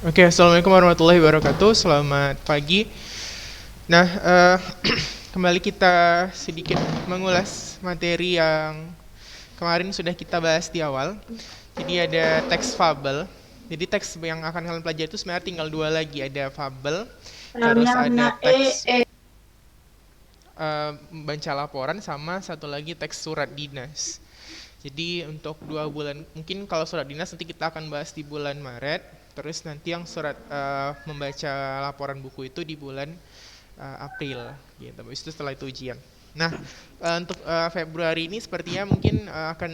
Oke, assalamualaikum warahmatullahi wabarakatuh. Selamat pagi. Nah, kembali kita sedikit mengulas materi yang kemarin sudah kita bahas di awal. Jadi ada teks fabel. Jadi teks yang akan kalian pelajari itu sebenarnya tinggal dua lagi. Ada fabel, terus ada teks baca laporan, sama satu lagi teks surat dinas. Jadi untuk 2 bulan, mungkin kalau surat dinas nanti kita akan bahas di bulan Maret. Terus nanti yang surat membaca laporan buku itu di bulan April, gitu. Habis itu setelah itu ujian. Nah, untuk Februari ini sepertinya mungkin akan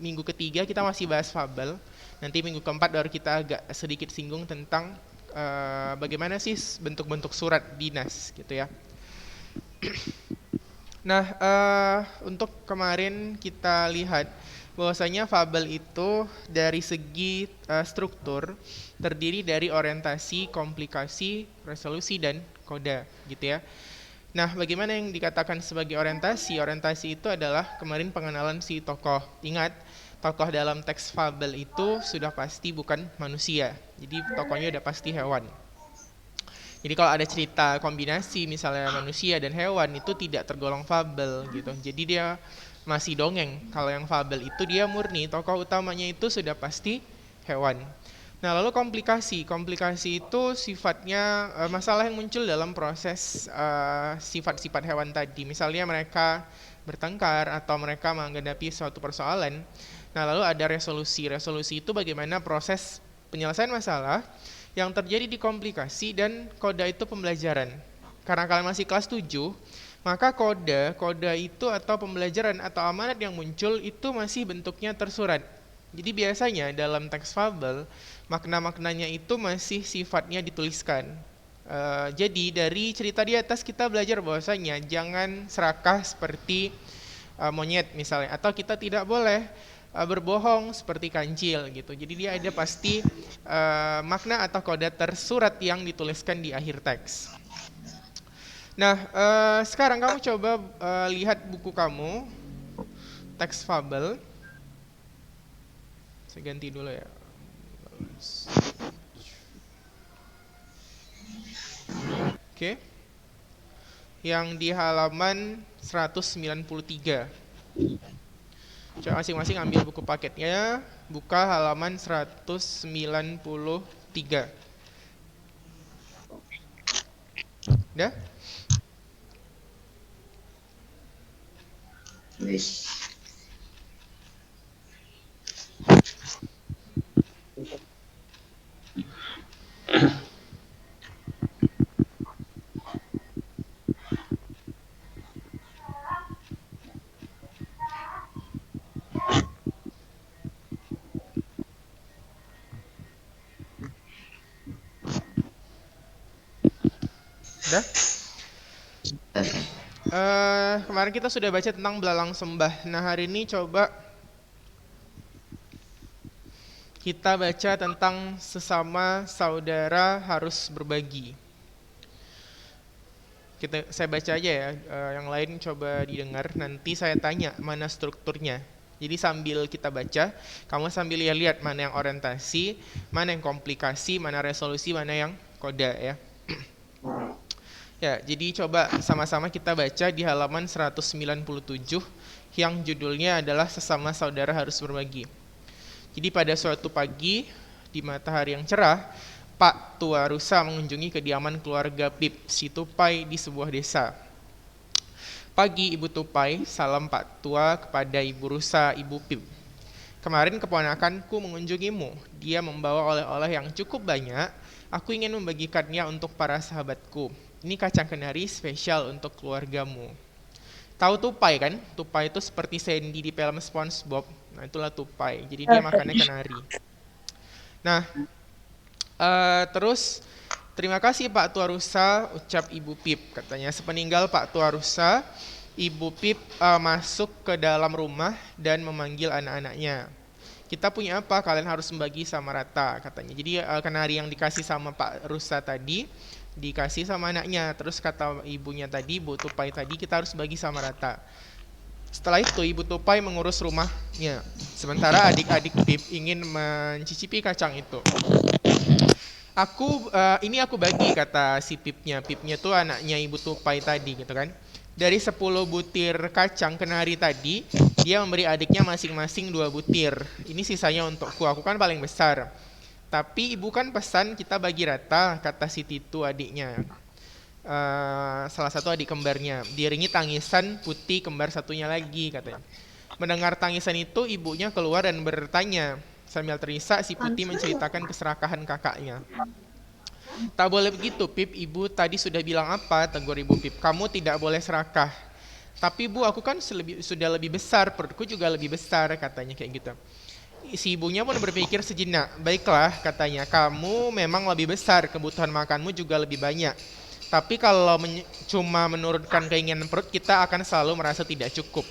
minggu ketiga kita masih bahas fabel. Nanti minggu keempat baru kita agak sedikit singgung tentang bagaimana sih bentuk-bentuk surat dinas, gitu ya. Nah, untuk kemarin kita lihat bahwasanya fabel itu dari segi struktur terdiri dari orientasi, komplikasi, resolusi, dan koda, gitu ya. Nah, bagaimana yang dikatakan sebagai orientasi? Orientasi itu adalah kemarin pengenalan si tokoh. Ingat, tokoh dalam teks fabel itu sudah pasti bukan manusia. Jadi tokohnya udah pasti hewan. Jadi kalau ada cerita kombinasi misalnya manusia dan hewan itu tidak tergolong fabel gitu. Jadi dia masih dongeng. Kalau yang fabel itu dia murni, tokoh utamanya itu sudah pasti hewan. Nah, lalu komplikasi. Komplikasi itu sifatnya masalah yang muncul dalam proses sifat-sifat hewan tadi. Misalnya mereka bertengkar atau mereka menghadapi suatu persoalan. Nah, lalu ada resolusi. Resolusi itu bagaimana proses penyelesaian masalah yang terjadi di komplikasi, dan koda itu pembelajaran. Karena kalian masih kelas 7, maka koda itu atau pembelajaran atau amanat yang muncul itu masih bentuknya tersurat. Jadi biasanya dalam teks fabel, makna-maknanya itu masih sifatnya dituliskan. Jadi dari cerita di atas kita belajar bahwasanya jangan serakah seperti monyet misalnya, atau kita tidak boleh berbohong seperti kancil gitu. Jadi dia ada pasti makna atau kode tersurat yang dituliskan di akhir teks. Nah, sekarang kamu coba lihat buku kamu, teks fabel. Saya ganti dulu ya. Oke. Yang di halaman 193. Coba masing-masing ambil buku paketnya, buka halaman 193. Udah? Wis. Udah? Kemarin kita sudah baca tentang belalang sembah. Nah, hari ini coba kita baca tentang sesama saudara harus berbagi. Saya baca aja ya, yang lain coba didengar. Nanti saya tanya mana strukturnya. Jadi sambil kita baca, kamu sambil lihat mana yang orientasi, mana yang komplikasi, mana resolusi, mana yang koda ya. Ya, jadi coba sama-sama kita baca di halaman 197 yang judulnya adalah Sesama Saudara Harus Berbagi. Jadi pada suatu pagi di matahari yang cerah, Pak Tua Rusa mengunjungi kediaman keluarga Pip si Tupai di sebuah desa. Pagi Ibu Tupai, salam Pak Tua kepada Ibu Rusa, Ibu Pip. Kemarin keponakanku mengunjungimu. Dia membawa oleh-oleh yang cukup banyak. Aku ingin membagikannya untuk para sahabatku. Ini kacang kenari spesial untuk keluargamu. Tahu tupai kan? Tupai itu seperti Sandy di film SpongeBob. Nah, itulah tupai. Jadi dia makannya kenari. Nah, terus terima kasih Pak Tua Rusa, ucap Ibu Pip. Katanya sepeninggal Pak Tua Rusa, Ibu Pip masuk ke dalam rumah dan memanggil anak-anaknya. Kita punya apa? Kalian harus membagi sama rata, katanya. Jadi kenari yang dikasih sama Pak Rusa tadi dikasih sama anaknya. Terus kata ibunya tadi, Bu Tupai tadi, kita harus bagi sama rata. Setelah itu Ibu Tupai mengurus rumahnya, sementara adik-adik Pip ingin mencicipi kacang itu. Ini aku bagi, kata si Pipnya. Pipnya tuh anaknya Ibu Tupai tadi gitu kan. Dari 10 butir kacang kenari tadi, dia memberi adiknya masing-masing 2 butir. Ini sisanya untukku, aku kan paling besar. Tapi ibu kan pesan kita bagi rata, kata si Titu adiknya. Salah satu adik kembarnya. Diiringi tangisan putih kembar satunya lagi, katanya. Mendengar tangisan itu, ibunya keluar dan bertanya. Sambil terisak, si Putih menceritakan keserakahan kakaknya. Tak boleh begitu, Pip. Ibu tadi sudah bilang apa? Tegur Ibu Pip. Kamu tidak boleh serakah. Tapi Bu, aku kan sudah lebih besar, perutku juga lebih besar, katanya kayak gitu. Si ibunya pun berpikir sejenak. Baiklah, katanya, kamu memang lebih besar, kebutuhan makanmu juga lebih banyak. Tapi kalau cuma menurunkan keinginan perut, kita akan selalu merasa tidak cukup.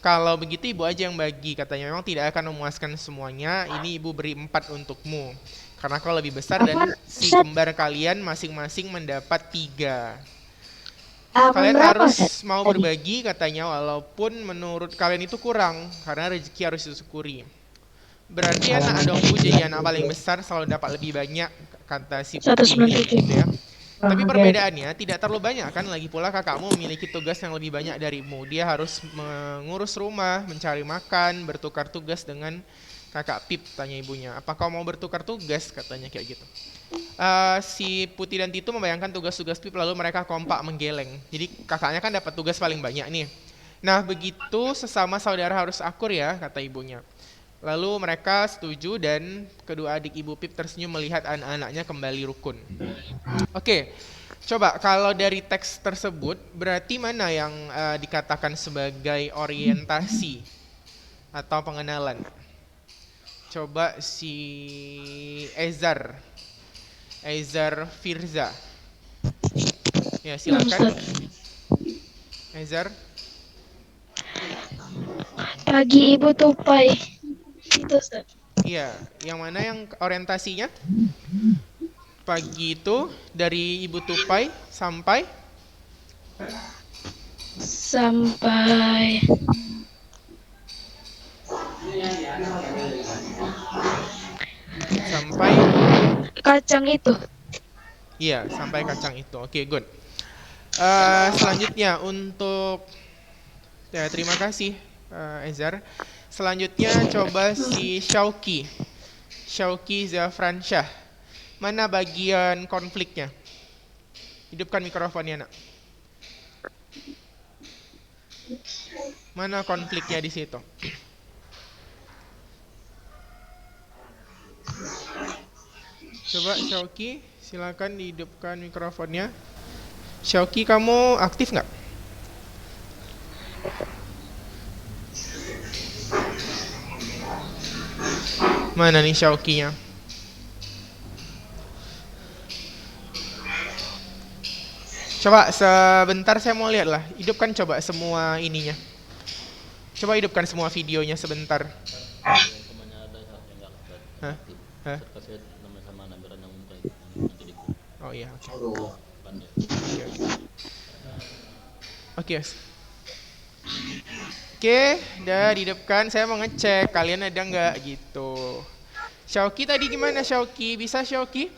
Kalau begitu ibu aja yang bagi, katanya. Memang tidak akan memuaskan semuanya, ini ibu beri 4 untukmu. Karena kau lebih besar dan si kembar kalian masing-masing mendapat 3. Kalian harus mau berbagi, katanya, walaupun menurut kalian itu kurang, karena rezeki harus disyukuri. Berarti anak dong Bu, jadi anak paling besar selalu dapat lebih banyak, kata si Putih gitu ya. Tapi perbedaannya tidak terlalu banyak kan, lagi pula kakakmu memiliki tugas yang lebih banyak darimu. Dia harus mengurus rumah, mencari makan, bertukar tugas dengan kakak Pip, tanya ibunya. Apa kau mau bertukar tugas, katanya kayak gitu. Si Putih dan Titu membayangkan tugas-tugas Pip, lalu mereka kompak menggeleng. Jadi kakaknya kan dapat tugas paling banyak nih. Nah begitu sesama saudara harus akur ya, kata ibunya. Lalu mereka setuju dan kedua adik Ibu Pip tersenyum melihat anak-anaknya kembali rukun. Oke, coba kalau dari teks tersebut berarti mana yang dikatakan sebagai orientasi atau pengenalan? Coba si Ezar Firza. Ya silakan. Ezar. Bagi Ibu Tupai. Itu Ustaz. Iya, yang mana yang orientasinya? Pagi itu dari Ibu Tupai sampai kacang itu. Iya, sampai kacang itu. Oke, good. Selanjutnya untuk ya, terima kasih Ezar. Selanjutnya coba si Syauki Zafransyah. Mana bagian konfliknya? Hidupkan mikrofonnya, nak. Mana konfliknya di situ? Coba Syauki, silakan dihidupkan mikrofonnya. Syauki, kamu aktif nggak? Mana nih Syaukinya? Coba sebentar saya mau lihat lah. Hidupkan coba semua ininya. Coba hidupkan semua videonya sebentar. Hah? Hah? Oh iya, oke. Oke. Oke, udah dihidupkan. Saya mau ngecek kalian ada nggak gitu. Syauki tadi gimana Syauki? Bisa Syauki?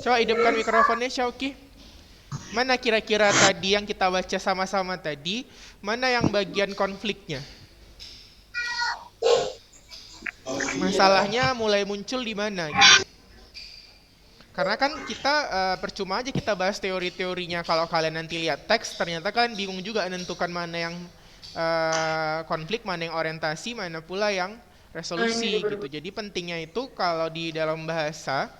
Coba hidupkan mikrofonnya Syauki. Mana kira-kira tadi yang kita baca sama-sama tadi, mana yang bagian konfliknya? Masalahnya mulai muncul di mana gitu. Karena kan kita percuma aja kita bahas teori-teorinya, kalau kalian nanti lihat teks ternyata kalian bingung juga menentukan mana yang konflik, mana yang orientasi, mana pula yang resolusi gitu. Jadi pentingnya itu kalau di dalam bahasa,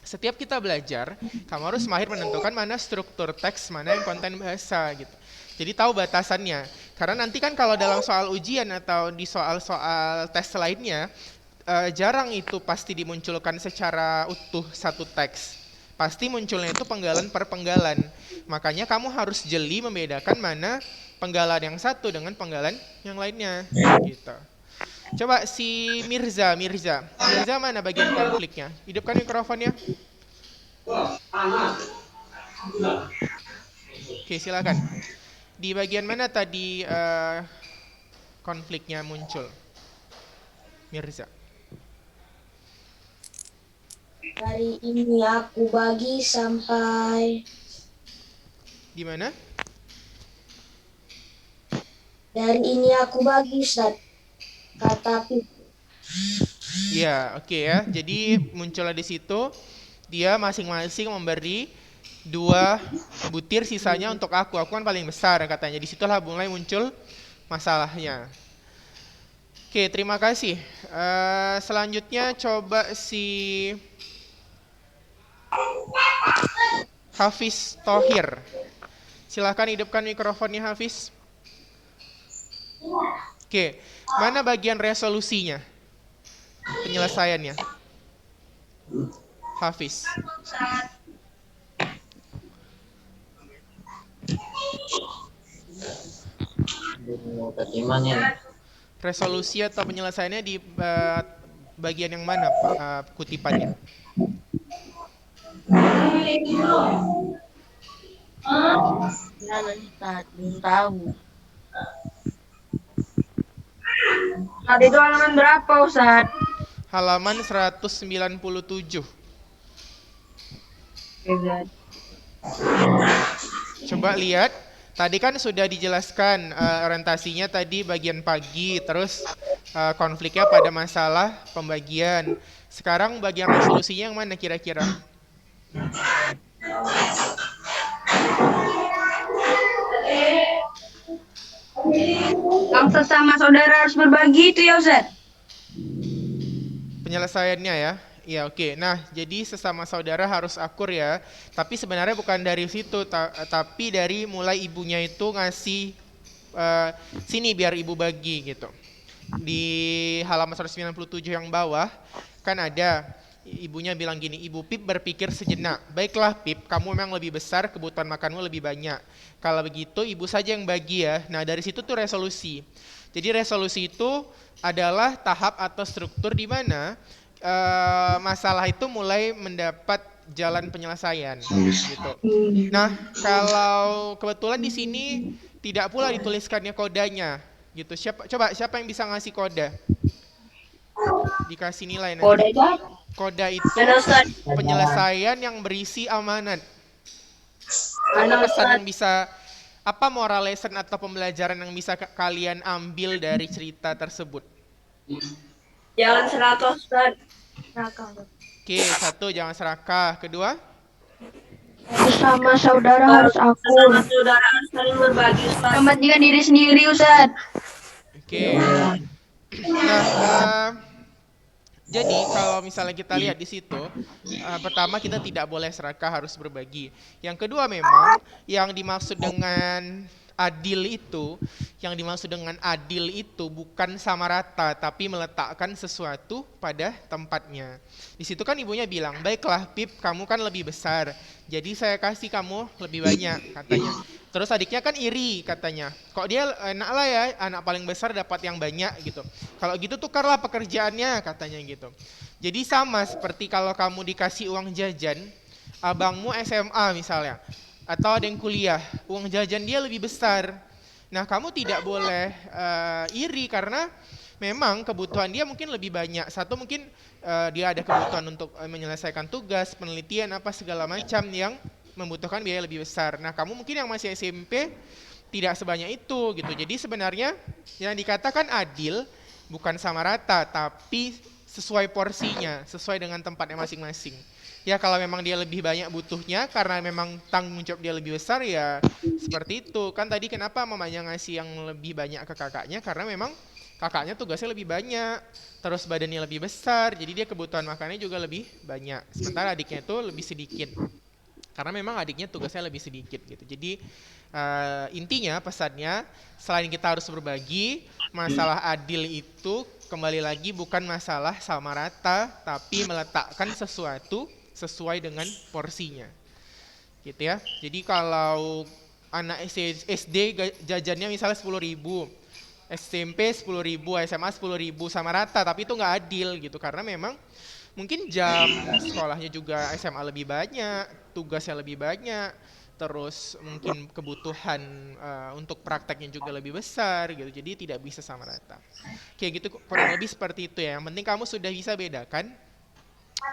setiap kita belajar, kamu harus mahir menentukan mana struktur teks, mana yang konten bahasa gitu. Jadi tahu batasannya. Karena nanti kan kalau dalam soal ujian atau di soal-soal tes lainnya, jarang itu pasti dimunculkan secara utuh satu teks. Pasti munculnya itu penggalan per penggalan. Makanya kamu harus jeli membedakan mana penggalan yang satu dengan penggalan yang lainnya gitu. Coba si Mirza mana bagian konfliknya? Hidupkan mikrofonnya. Oke, silakan. Di bagian mana tadi konfliknya muncul, Mirza? Dari ini aku bagi sampai Di mana? dari ini aku bagi Ustaz. Kata Pip. Iya, oke ya. Jadi munculnya di situ dia masing-masing memberi 2 butir, sisanya untuk aku. Aku kan paling besar katanya. Disitulah mulai muncul masalahnya. Oke, terima kasih. Selanjutnya coba si Hafiz Thohir. Silahkan hidupkan mikrofonnya, Hafiz. Oke, mana bagian resolusinya? Penyelesaiannya, Hafiz. Resolusi atau penyelesaiannya di bagian yang mana, Pak, kutipannya? Belum tahu. Tadi itu halaman berapa, Ustaz? Halaman 197. Coba lihat, tadi kan sudah dijelaskan orientasinya tadi bagian pagi, terus konfliknya pada masalah pembagian. Sekarang bagian resolusinya yang mana kira-kira? Yang sesama saudara harus berbagi itu ya, Ustaz? Penyelesaiannya ya. Ya, oke. Nah, jadi sesama saudara harus akur ya. Tapi sebenarnya bukan dari situ, tapi dari mulai ibunya itu ngasih sini biar ibu bagi gitu. Di halaman 197 yang bawah kan ada ibunya bilang gini, Ibu Pip berpikir sejenak. Baiklah Pip, kamu memang lebih besar, kebutuhan makanmu lebih banyak. Kalau begitu ibu saja yang bagi ya. Nah, dari situ tuh resolusi. Jadi resolusi itu adalah tahap atau struktur di mana masalah itu mulai mendapat jalan penyelesaian gitu. Nah, kalau kebetulan di sini tidak pula dituliskannya kodanya gitu. Siapa yang bisa ngasih koda? Dikasih nilai nanti. Kode itu apa? Koda itu Ada, Ustaz. penyelesaian yang berisi amanat. Ada, Apa pesan Ustaz. yang bisa, apa moral lesson atau pembelajaran yang bisa kalian ambil dari cerita tersebut? Jangan serakah, Ustaz. Oke, 1, jangan serakah. Kedua, Sesama saudara harus akur. Sesama saudara harus saling berbagi, Ustaz. Kepentingan diri sendiri, Ustaz. oke. Nah, jadi kalau misalnya kita lihat di situ, pertama kita tidak boleh serakah, harus berbagi. Yang kedua memang yang dimaksud dengan adil itu bukan sama rata, tapi meletakkan sesuatu pada tempatnya. Di situ kan ibunya bilang, baiklah Pip, kamu kan lebih besar, jadi saya kasih kamu lebih banyak katanya. Terus adiknya kan iri katanya, kok dia enak lah ya anak paling besar dapat yang banyak gitu. Kalau gitu tukarlah pekerjaannya katanya gitu. Jadi sama seperti kalau kamu dikasih uang jajan, abangmu SMA misalnya, atau ada yang kuliah, uang jajan dia lebih besar. Nah, kamu tidak boleh iri karena memang kebutuhan dia mungkin lebih banyak. Satu mungkin dia ada kebutuhan untuk menyelesaikan tugas, penelitian, apa segala macam yang membutuhkan biaya lebih besar. Nah, kamu mungkin yang masih SMP tidak sebanyak itu gitu. Jadi sebenarnya yang dikatakan adil bukan sama rata, tapi sesuai porsinya, sesuai dengan tempatnya masing-masing. Ya kalau memang dia lebih banyak butuhnya karena memang tanggung jawab dia lebih besar ya seperti itu. Kan tadi kenapa mamanya ngasih yang lebih banyak ke kakaknya, karena memang kakaknya tugasnya lebih banyak, terus badannya lebih besar, jadi dia kebutuhan makannya juga lebih banyak. Sementara adiknya itu lebih sedikit, karena memang adiknya tugasnya lebih sedikit gitu. Jadi intinya pesannya, selain kita harus berbagi, masalah adil itu kembali lagi bukan masalah sama rata, tapi meletakkan sesuatu sesuai dengan porsinya gitu ya. Jadi kalau anak SD jajannya misalnya 10.000, SMP 10.000, SMA 10.000 sama rata, tapi itu nggak adil gitu, karena memang mungkin jam sekolahnya juga SMA lebih banyak, tugasnya lebih banyak, terus mungkin kebutuhan untuk prakteknya juga lebih besar gitu. Jadi tidak bisa sama rata. Kayak gitu kurang lebih seperti itu ya. Yang penting kamu sudah bisa bedakan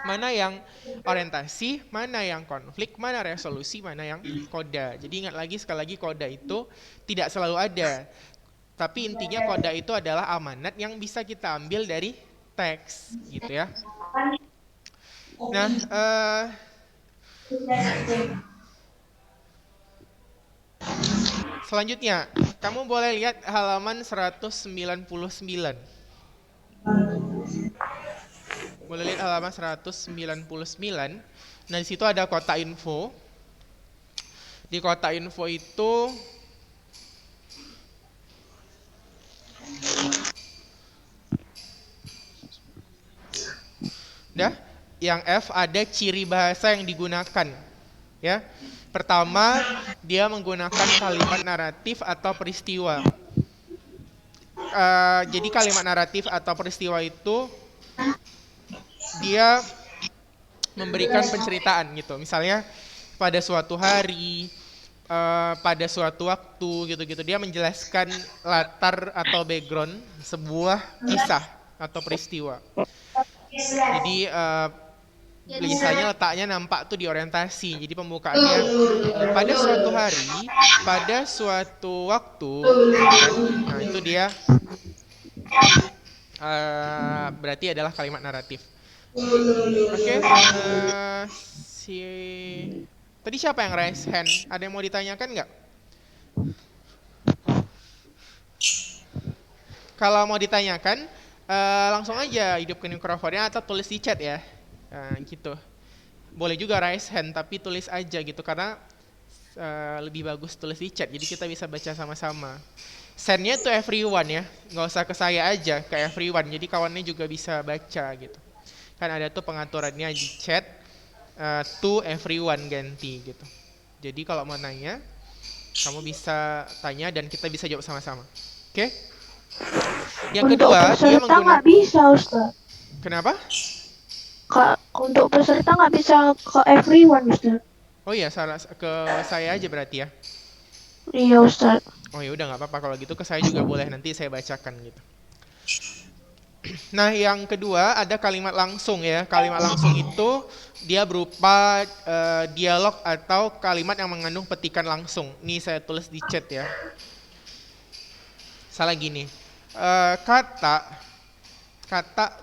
mana yang orientasi, mana yang konflik, mana resolusi, mana yang koda. Jadi ingat lagi sekali lagi koda itu tidak selalu ada. Tapi intinya koda itu adalah amanat yang bisa kita ambil dari teks gitu ya. Nah, selanjutnya kamu boleh lihat halaman 199. Boleh lihat halaman 199. Nah, di situ ada kotak info. Di kotak info itu yang F ada ciri bahasa yang digunakan. Ya. Pertama, dia menggunakan kalimat naratif atau peristiwa. Jadi kalimat naratif atau peristiwa itu dia memberikan penceritaan gitu. Misalnya pada suatu hari, pada suatu waktu gitu-gitu, dia menjelaskan latar atau background sebuah kisah atau peristiwa. Jadi tulisannya letaknya nampak tuh di orientasi. Jadi pembukaannya pada suatu hari, pada suatu waktu, kan? Nah itu dia berarti adalah kalimat naratif. Oke, tadi siapa yang raise hand? Ada yang mau ditanyakan nggak? Kalau mau ditanyakan, langsung aja hidupkan mikrofonnya atau tulis di chat ya. Gitu. Boleh juga raise hand tapi tulis aja gitu karena lebih bagus tulis di chat. Jadi kita bisa baca sama-sama. Send-nya to everyone ya, nggak usah ke saya aja, ke everyone. Jadi kawannya juga bisa baca gitu. Kan ada tuh pengaturannya di chat, to everyone ganti gitu. Jadi kalau mau nanya, kamu bisa tanya dan kita bisa jawab sama-sama. Oke? Yang kedua, dia peserta nggak bisa, Ustaz. Kenapa? Untuk peserta nggak bisa ke everyone, Ustaz. Oh iya, ke saya aja berarti ya. Iya, Ustaz. Oh ya udah nggak apa-apa kalau gitu ke saya juga boleh, nanti saya bacakan gitu. Nah, yang kedua ada kalimat langsung ya. Kalimat langsung itu dia berupa dialog atau kalimat yang mengandung petikan langsung. Ini saya tulis di chat ya. Salah gini. Kata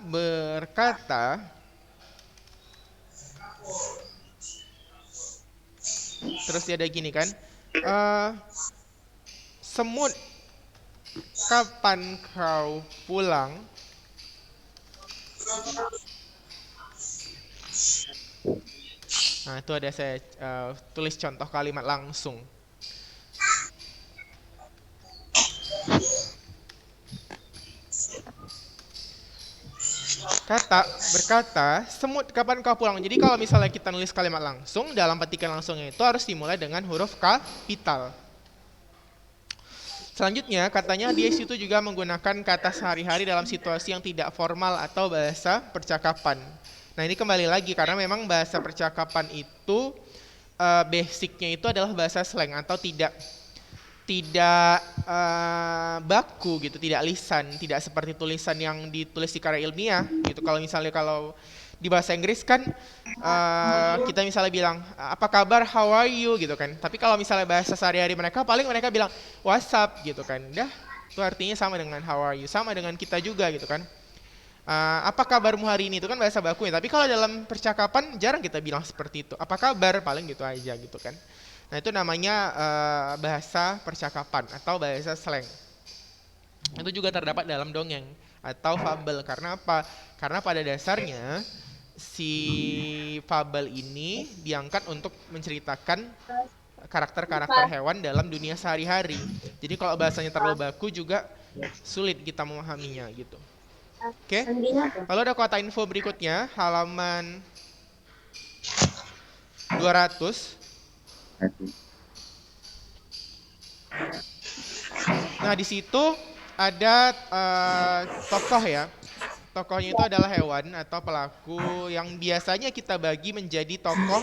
berkata. Terus dia ada gini kan. Semut, kapan kau pulang? Nah, itu ada saya tulis contoh kalimat langsung. Berkata, semut kapan kau pulang? Jadi kalau misalnya kita nulis kalimat langsung, dalam petikan langsungnya itu harus dimulai dengan huruf kapital. Selanjutnya, katanya dia situ juga menggunakan kata sehari-hari dalam situasi yang tidak formal atau bahasa percakapan. Nah ini kembali lagi, karena memang bahasa percakapan itu basicnya itu adalah bahasa slang atau tidak baku gitu, tidak lisan, tidak seperti tulisan yang ditulis di karya ilmiah gitu. Kalau misalnya di bahasa Inggris kan kita misalnya bilang apa kabar, how are you gitu kan. Tapi kalau misalnya bahasa sehari-hari mereka paling mereka bilang what's up gitu kan. Dah, itu artinya sama dengan how are you, sama dengan kita juga gitu kan. Apa kabarmu hari ini itu kan bahasa baku ya. Tapi kalau dalam percakapan jarang kita bilang seperti itu. Apa kabar, paling gitu aja gitu kan. Nah itu namanya bahasa percakapan atau bahasa slang. Itu juga terdapat dalam dongeng atau fabel. Karena apa? Karena pada dasarnya si fabel ini diangkat untuk menceritakan karakter-karakter hewan dalam dunia sehari-hari. Jadi kalau bahasanya terlalu baku juga sulit kita memahaminya gitu. Oke. Lalu ada kotak info berikutnya, halaman 200. Nah di situ ada tokoh ya. Tokohnya itu adalah hewan atau pelaku yang biasanya kita bagi menjadi tokoh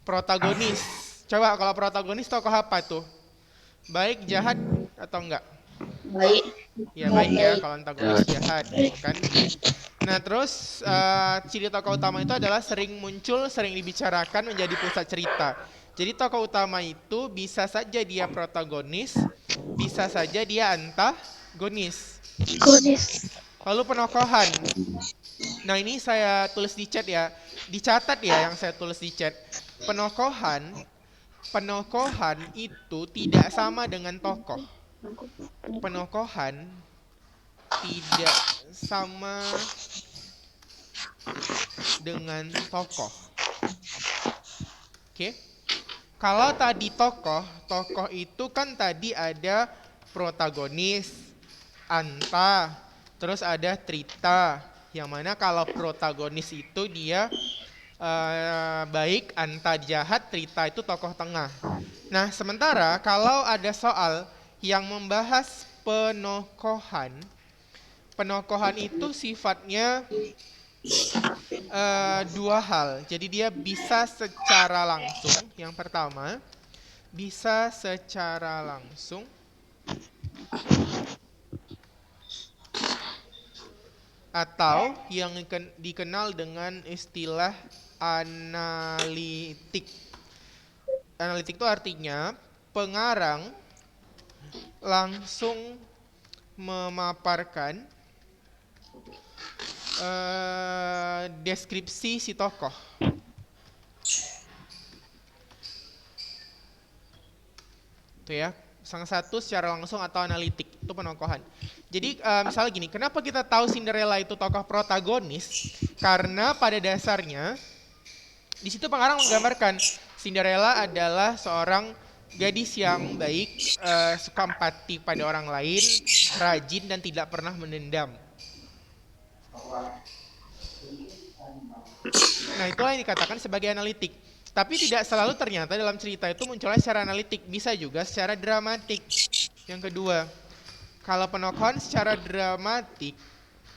protagonis. Coba kalau protagonis tokoh apa tuh? Baik, jahat, atau enggak? Baik. Ya baik ya, Baik. kalau antagonis jahat kan. Nah terus ciri tokoh utama itu adalah sering muncul, sering dibicarakan, menjadi pusat cerita. Jadi tokoh utama itu bisa saja dia protagonis, bisa saja dia antagonis. Gonis. Lalu penokohan. Nah ini saya tulis di chat ya, dicatat ya yang saya tulis di chat. Penokohan itu tidak sama dengan tokoh. Penokohan tidak sama dengan tokoh. Oke. Kalau tadi tokoh itu kan tadi ada protagonis, anta, terus ada trita. Yang mana kalau protagonis itu dia baik, anta jahat, trita itu tokoh tengah. Nah, sementara kalau ada soal yang membahas penokohan itu sifatnya dua hal. Jadi dia bisa secara langsung, yang pertama, bisa secara langsung atau yang dikenal dengan istilah analitik. Analitik itu artinya pengarang langsung memaparkan deskripsi si tokoh. Itu ya, salah satu secara langsung atau analitik, itu penokohan. Jadi misalnya gini, kenapa kita tahu Cinderella itu tokoh protagonis? Karena pada dasarnya di situ pengarang menggambarkan Cinderella adalah seorang gadis yang baik, suka empati pada orang lain, rajin dan tidak pernah menendam. Nah, itulah yang dikatakan sebagai analitik. Tapi tidak selalu ternyata dalam cerita itu munculnya secara analitik, bisa juga secara dramatik. Yang kedua, kalau penokohan secara dramatik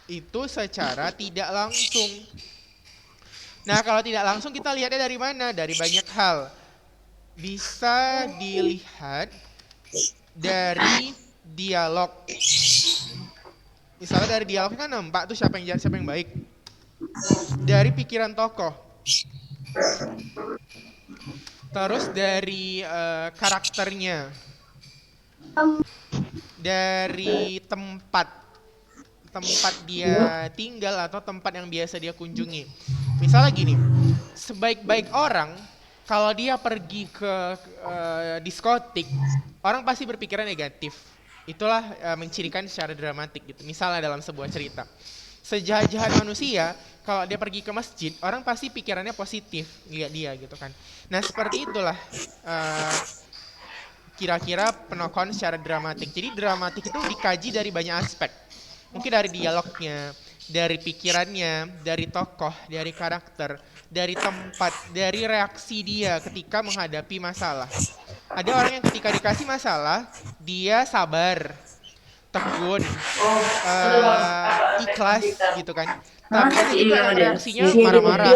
itu secara tidak langsung. Nah, kalau tidak langsung kita lihatnya dari mana? Dari banyak hal. Bisa dilihat dari dialog. Misalnya dari dialognya kan nampak tuh siapa yang jahat, siapa yang baik. Dari pikiran tokoh. Terus dari karakternya. Dari tempat dia tinggal atau tempat yang biasa dia kunjungi. Misalnya gini, sebaik-baik orang, kalau dia pergi ke diskotik, orang pasti berpikiran negatif. Itulah mencirikan secara dramatik gitu. Misalnya dalam sebuah cerita. Sejahat-jahat manusia, kalau dia pergi ke masjid, orang pasti pikirannya positif, lihat dia gitu kan. Nah seperti itulah kira-kira penokohan secara dramatik. Jadi dramatik itu dikaji dari banyak aspek. Mungkin dari dialognya, dari pikirannya, dari tokoh, dari karakter, dari tempat, dari reaksi dia ketika menghadapi masalah. Ada orang yang ketika dikasih masalah, dia sabar, tekun, ikhlas gitu kan. Tapi ada juga yang reaksinya marah-marah.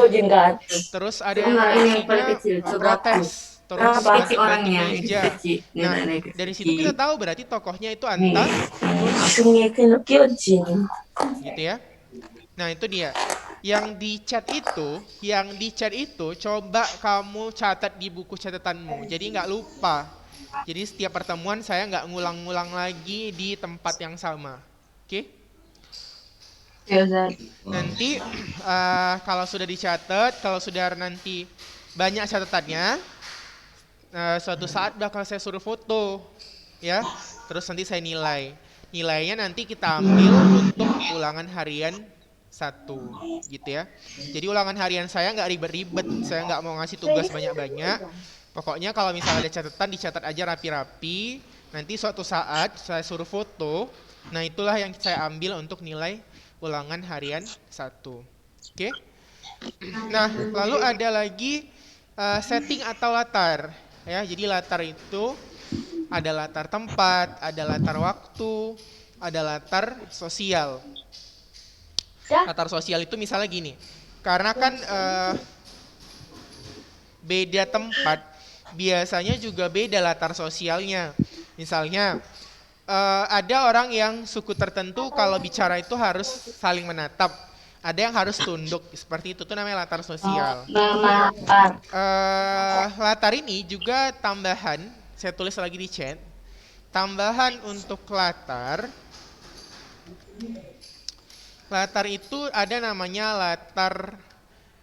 Terus ada yang reaksinya protes. Terus ganti meja. Nah, dari situ kita tahu berarti tokohnya itu gitu ya. Nah, itu dia. Yang di chat itu coba kamu catat di buku catatanmu. Jadi nggak lupa. Jadi setiap pertemuan saya nggak ngulang-ngulang lagi di tempat yang sama. Oke? Nanti kalau sudah dicatat, kalau sudah nanti banyak catatannya, suatu saat bakal saya suruh foto, ya. Terus nanti saya nilai. Nilainya nanti kita ambil untuk ulangan harian 1, gitu ya. Jadi ulangan harian saya nggak ribet-ribet, saya nggak mau ngasih tugas banyak-banyak. Pokoknya kalau misalnya ada catatan, dicatat aja rapi-rapi. Nanti suatu saat saya suruh foto. Nah itulah yang saya ambil untuk nilai ulangan harian 1. Oke? Nah lalu ada lagi setting atau latar. Ya, jadi latar itu ada latar tempat, ada latar waktu, ada latar sosial. Latar sosial itu misalnya gini, karena kan beda tempat, biasanya juga beda latar sosialnya. Misalnya ada orang yang suku tertentu kalau bicara itu harus saling menatap. Ada yang harus tunduk, seperti itu tuh namanya latar sosial. Latar ini juga tambahan, saya tulis lagi di chat. Tambahan untuk latar itu ada namanya latar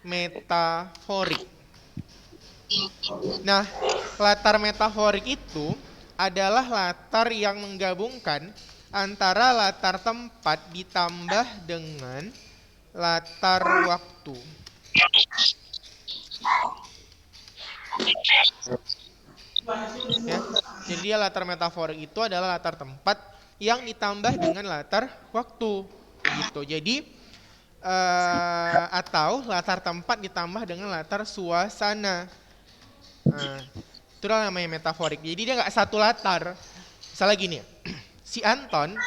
metaforik. Nah, latar metaforik itu adalah latar yang menggabungkan antara latar tempat ditambah dengan latar waktu. Ya, jadi latar metaforik itu adalah latar tempat yang ditambah dengan latar waktu, gitu. Jadi atau latar tempat ditambah dengan latar suasana. Nah, itulah namanya metaforik. Jadi dia nggak satu latar. Misalnya gini, si Anton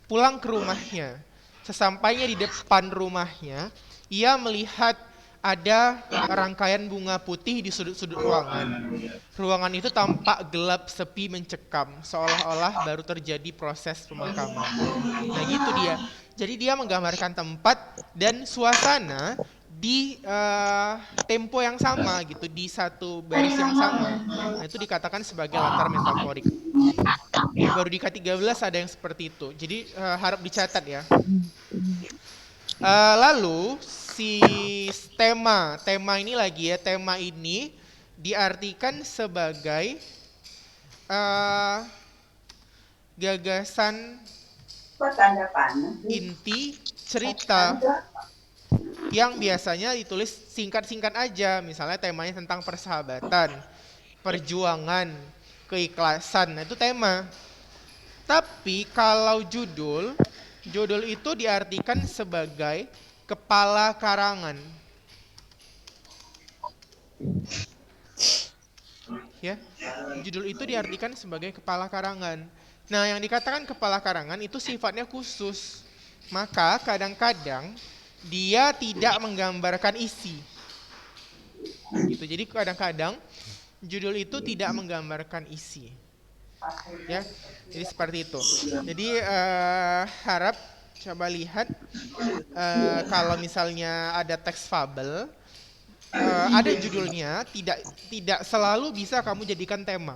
pulang ke rumahnya. Sesampainya di depan rumahnya, ia melihat ada rangkaian bunga putih di sudut-sudut ruangan. Ruangan itu tampak gelap, sepi, mencekam, seolah-olah baru terjadi proses pemakaman. Nah gitu dia. Jadi dia menggambarkan tempat dan suasana di tempo yang sama gitu, di satu baris yang sama. Nah itu dikatakan sebagai latar metaforik. Baru di K13 ada yang seperti itu. Jadi harap dicatat ya. Lalu si tema ini lagi ya, tema ini diartikan sebagai gagasan inti cerita yang biasanya ditulis singkat-singkat aja. Misalnya temanya tentang persahabatan, perjuangan, keikhlasan. Nah itu tema. Tapi kalau judul itu diartikan sebagai kepala karangan. Ya, judul itu diartikan sebagai kepala karangan. Nah, yang dikatakan kepala karangan itu sifatnya khusus. Maka kadang-kadang dia tidak menggambarkan isi. Gitu. Jadi kadang-kadang judul itu tidak menggambarkan isi. Ya, jadi seperti itu. Jadi harap coba lihat kalau misalnya ada teks fabel, ada judulnya, tidak selalu bisa kamu jadikan tema.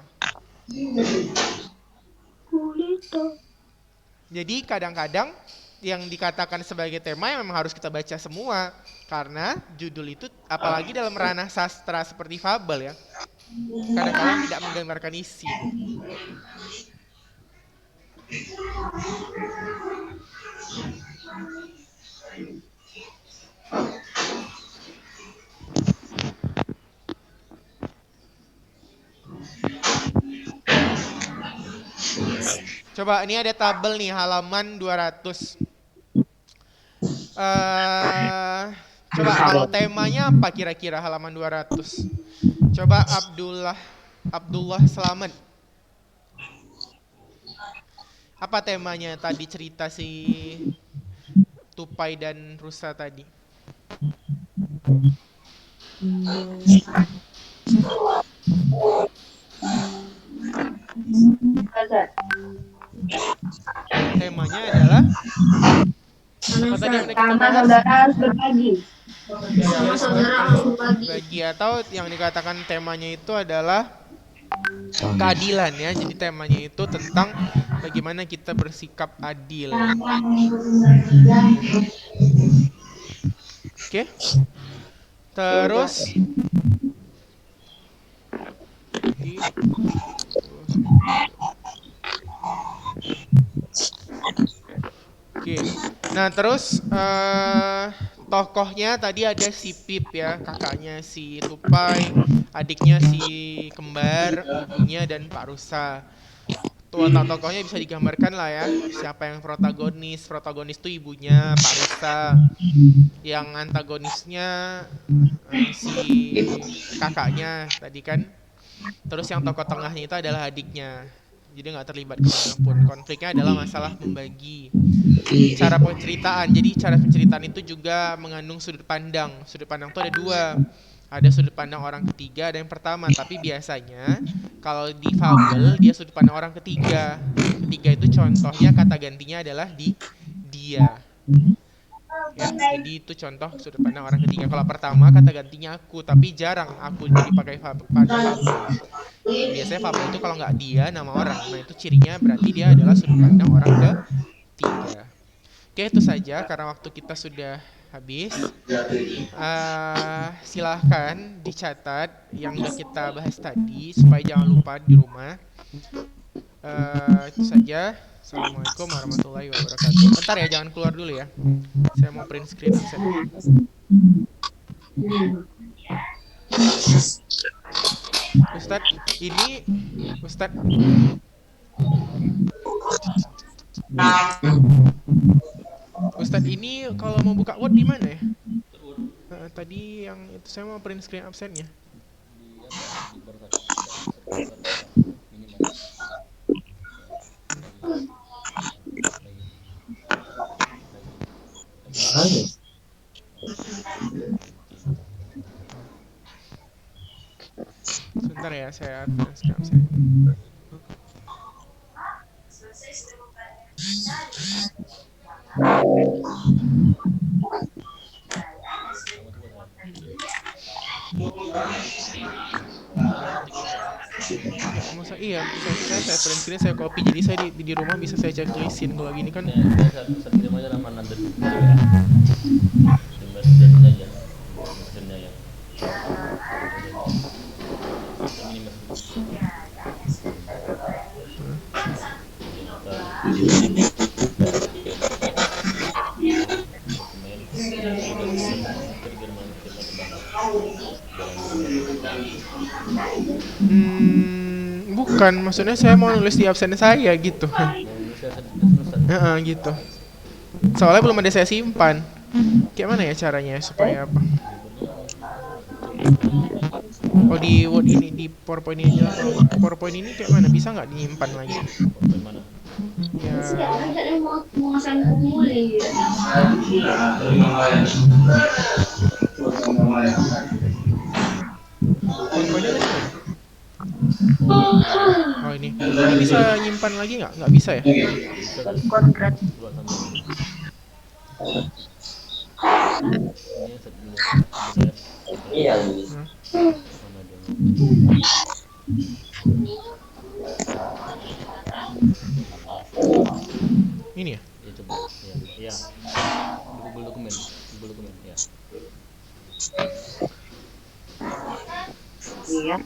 Jadi kadang-kadang yang dikatakan sebagai tema yang memang harus kita baca semua, karena judul itu apalagi dalam ranah sastra seperti fabel ya, kadang-kadang tidak menggambarkan isi. Coba ini ada tabel nih halaman 200. Coba kalau temanya apa kira-kira halaman 200? Coba Abdullah Selamat. Apa temanya tadi cerita si tupai dan rusa tadi? Temanya adalah apa tadi yang kita bahas? Saudara harus berbagi. Bagi atau yang dikatakan temanya itu adalah keadilan ya. Jadi temanya itu tentang bagaimana kita bersikap adil. Oke. Terus Oke. Nah, terus tokohnya tadi ada si Pip ya, kakaknya si Tupai, adiknya si Kembar, ibunya dan Pak Rusa. Tokohnya bisa digambarkan lah ya, siapa yang protagonis. Protagonis itu ibunya Pak Rusa. Yang antagonisnya si kakaknya tadi kan. Terus yang tokoh tengahnya itu adalah adiknya. Jadi nggak terlibat kemanapun. Konfliknya adalah masalah membagi cara penceritaan. Jadi cara penceritaan itu juga mengandung sudut pandang. Sudut pandang itu ada dua. Ada sudut pandang orang ketiga, ada yang pertama, tapi biasanya kalau di fabel dia sudut pandang orang ketiga. Ketiga itu contohnya kata gantinya adalah di dia. Ya, jadi itu contoh sudut pandang orang ketiga. Kalau pertama kata gantinya aku, tapi jarang aku jadi pakai pada fabel. Biasanya fabel itu kalau nggak dia nama orang. Nah, itu cirinya berarti dia adalah sudut pandang orang ketiga. Oke, itu saja karena waktu kita sudah habis. Silahkan dicatat yang udah kita bahas tadi supaya jangan lupa di rumah. Itu saja. Assalamualaikum warahmatullahi wabarakatuh. Bentar ya, jangan keluar dulu ya. Saya mau print screen absen. Ustadz, ini Ustadz. Ustadz ini kalau mau buka Word di mana ya? Tadi yang itu saya mau print screen absennya. Sebentar ya, saya print screen absen. Masa iya, saya print screen, saya copy, jadi saya di rumah bisa saya checklistin. Kalau gini kan bukan, maksudnya saya mau nulis di absen saya gitu. Gitu. Soalnya belum ada saya simpan. Kayak mana ya caranya supaya apa? Oh, di Word ini, di PowerPoint ini aja. PowerPoint ini kayak mana? Bisa nggak dinyimpan lagi? Ya. PowerPointnya tadi mana? Oh, ini bisa nyimpan lagi nggak? Nggak bisa ya? Ini ya? Ya. Google dokumen ya. Iya.